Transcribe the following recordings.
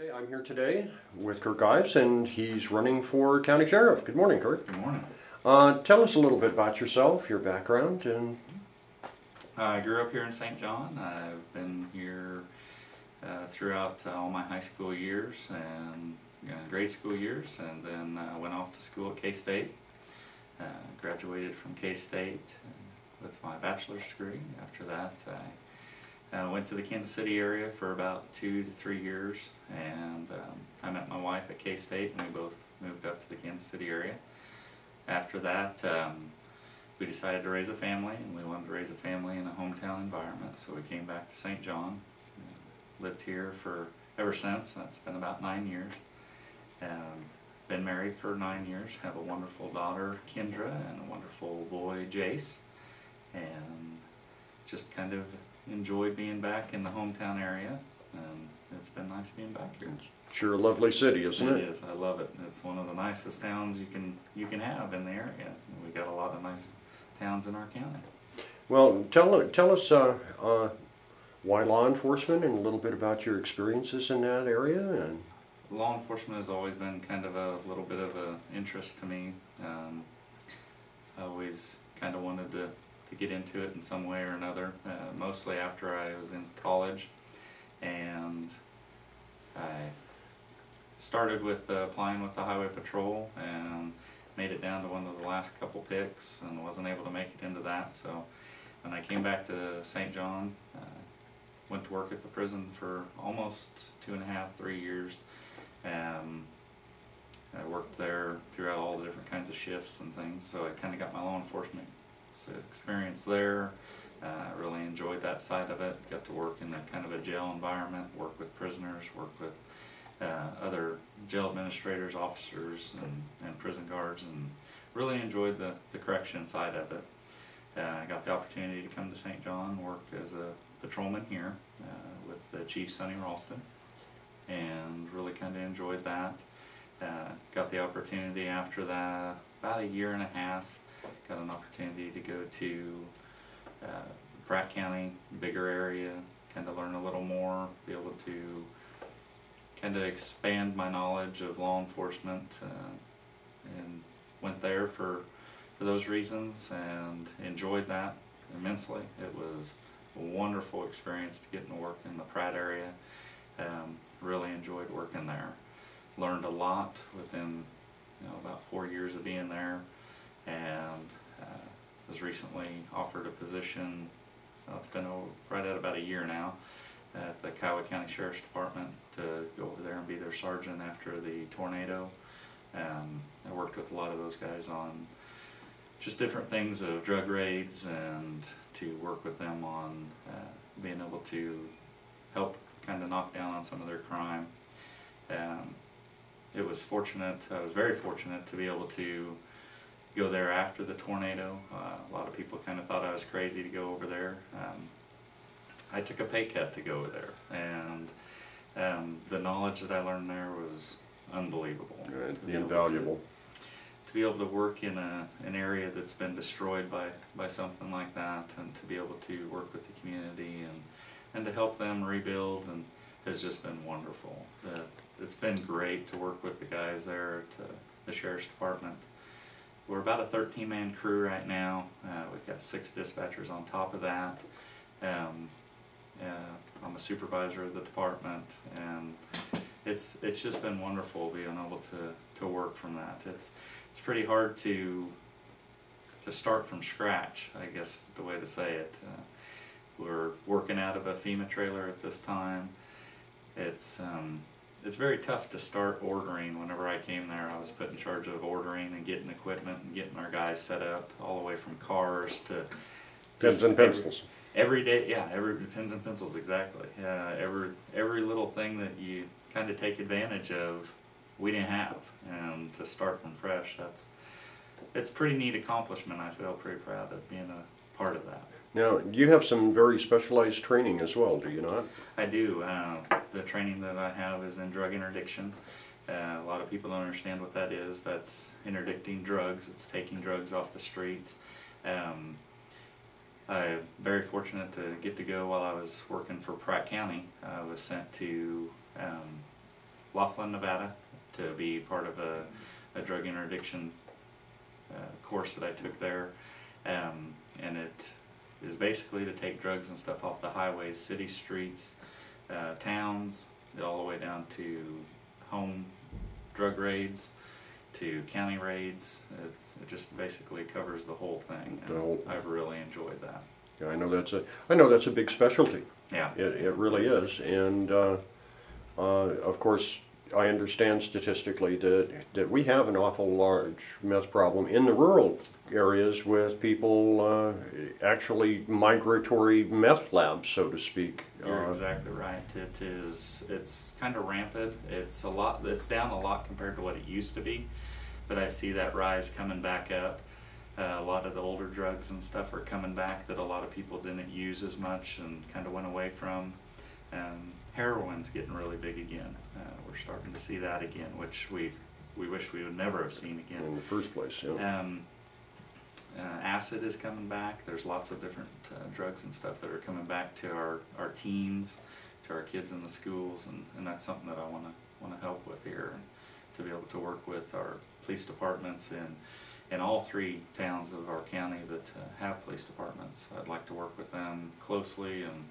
Okay, I'm here today with Kirk Ives, and he's running for county sheriff. Good morning, Kirk. Good morning. Tell us a little bit about yourself, your background, and... I grew up here in St. John. I've been here throughout all my high school years and grade school years, and then went off to school at K-State. Graduated from K-State with my bachelor's degree. After that, I went to the Kansas City area for about 2 to 3 years, and I met my wife at K-State, and we both moved up to the Kansas City area. After that, we decided to raise a family, and we wanted to raise a family in a hometown environment, so we came back to St. John. Lived here ever since. That's been about 9 years. Been married for 9 years. Have a wonderful daughter, Kendra, and a wonderful boy, Jace. And just kind of enjoyed being back in the hometown area, and it's been nice being back here. It's sure a lovely city, isn't it? It is. I love it. It's one of the nicest towns you can have in the area. We got a lot of nice towns in our county. Well, tell us why law enforcement and a little bit about your experiences in that area. And law enforcement has always been kind of a little bit of an interest to me. I always kind of wanted to get into it in some way or another, mostly after I was in college, and I started with applying with the Highway Patrol and made it down to one of the last couple picks and wasn't able to make it into that. So when I came back to St. John, went to work at the prison for almost 2.5, 3 years. I worked there throughout all the different kinds of shifts and things, so I kind of got my law enforcement experience there. Really enjoyed that side of it. Got to work in a kind of a jail environment, work with prisoners, work with other jail administrators, officers, and prison guards, and really enjoyed the correction side of it. I got the opportunity to come to St. John, work as a patrolman here with the Chief Sonny Ralston, and really kind of enjoyed that. Got the opportunity after that, about 1.5 years, got an opportunity to go to Pratt County, bigger area, kind of learn a little more, be able to kind of expand my knowledge of law enforcement, and went there for those reasons and enjoyed that immensely. It was a wonderful experience to get to work in the Pratt area. Really enjoyed working there. Learned a lot within about 4 years of being there, and was recently offered a position, it's been right at about 1 year now, at the Kiowa County Sheriff's Department to go over there and be their sergeant after the tornado. I worked with a lot of those guys on just different things of drug raids, and to work with them on being able to help kind of knock down on some of their crime. I was very fortunate to be able to go there after the tornado. A lot of people kind of thought I was crazy to go over there. I took a pay cut to go over there, and the knowledge that I learned there was unbelievable. Invaluable. To be able to work in an area that's been destroyed by something like that, and to be able to work with the community and to help them rebuild, and has just been wonderful. It's been great to work with the guys there at the Sheriff's Department. We're about a 13-man crew right now. We've got 6 dispatchers on top of that. I'm a supervisor of the department, and it's just been wonderful being able to work from that. It's pretty hard to start from scratch, I guess is the way to say it. We're working out of a FEMA trailer at this time. It's very tough to start ordering. Whenever I came there, I was put in charge of ordering and getting equipment and getting our guys set up, all the way from cars to pens and pencils. Every day, yeah, pens and pencils, exactly. Every little thing that you kind of take advantage of, we didn't have, and to start from fresh, it's a pretty neat accomplishment. I feel pretty proud of being a part of that. Now, you have some very specialized training as well, do you not? I do. The training that I have is in drug interdiction. A lot of people don't understand what that is. That's interdicting drugs. It's taking drugs off the streets. I'm very fortunate to get to go while I was working for Pratt County. I was sent to Laughlin, Nevada, to be part of a drug interdiction course that I took there, and it is basically to take drugs and stuff off the highways, city streets, towns, all the way down to home drug raids, to county raids. It just basically covers the whole thing, and I've really enjoyed that. Yeah, I know that's a big specialty. Yeah, It really is, and of course, I understand statistically that we have an awful large meth problem in the rural areas with people actually migratory meth labs, so to speak. You're exactly right. It's kind of rampant. It's down a lot compared to what it used to be, but I see that rise coming back up. A lot of the older drugs and stuff are coming back that a lot of people didn't use as much and kind of went away from. Heroin's getting really big again. We're starting to see that again, which we wish we would never have seen again. In the first place, yeah. Acid is coming back. There's lots of different drugs and stuff that are coming back to our teens, to our kids in the schools, and that's something that I want to help with here, and to be able to work with our police departments in all 3 towns of our county that have police departments. I'd like to work with them closely and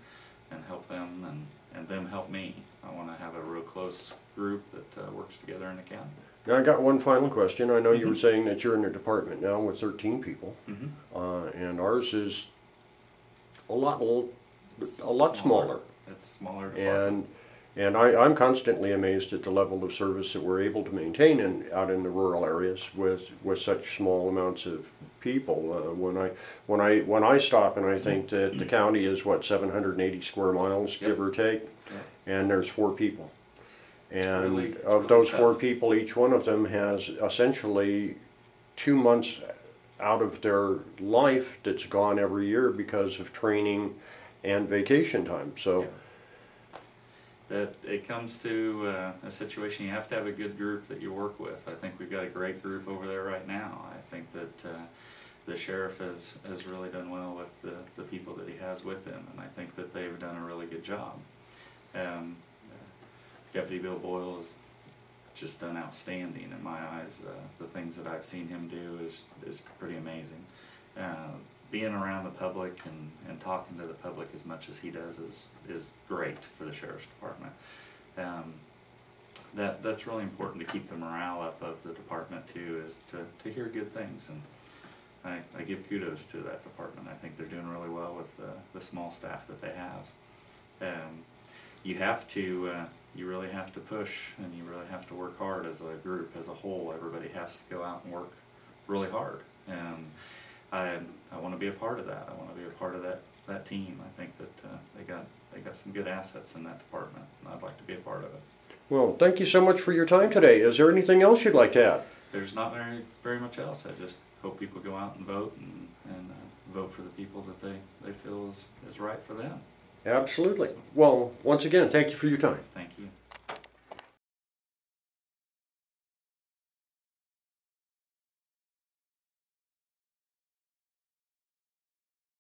help them and them help me. I want to have a real close group that works together in the county. Now I got one final question. I know you were saying that you're in a department now with 13 people, and ours is a lot smaller. It's smaller department. And I'm constantly amazed at the level of service that we're able to maintain out in the rural areas with such small amounts of people. When I stop and I think that the county is 780 square miles, give or take, and there's 4 people. And of those 4 people, each one of them has essentially 2 months out of their life that's gone every year because of training and vacation time. So that it comes to a situation you have to have a good group that you work with. I think we've got a great group over there right now. I think that the sheriff has really done well with the people that he has with him, and I think that they've done a really good job. Deputy Bill Boyle has just done outstanding in my eyes. The things that I've seen him do is pretty amazing. Being around the public and talking to the public as much as he does is great for the sheriff's department. That's really important to keep the morale up of the department too, is to hear good things, and I give kudos to that department. I think they're doing really well with the small staff that they have. You really have to push, and you really have to work hard as a group, as a whole. Everybody has to go out and work really hard, and I want to be a part of that. I want to be a part of that team. I think that they got some good assets in that department, and I'd like to be a part of it. Well, thank you so much for your time today. Is there anything else you'd like to add? There's not very much else. I just hope people go out and vote and vote for the people that they feel is right for them. Absolutely. Well, once again, thank you for your time. Thank you.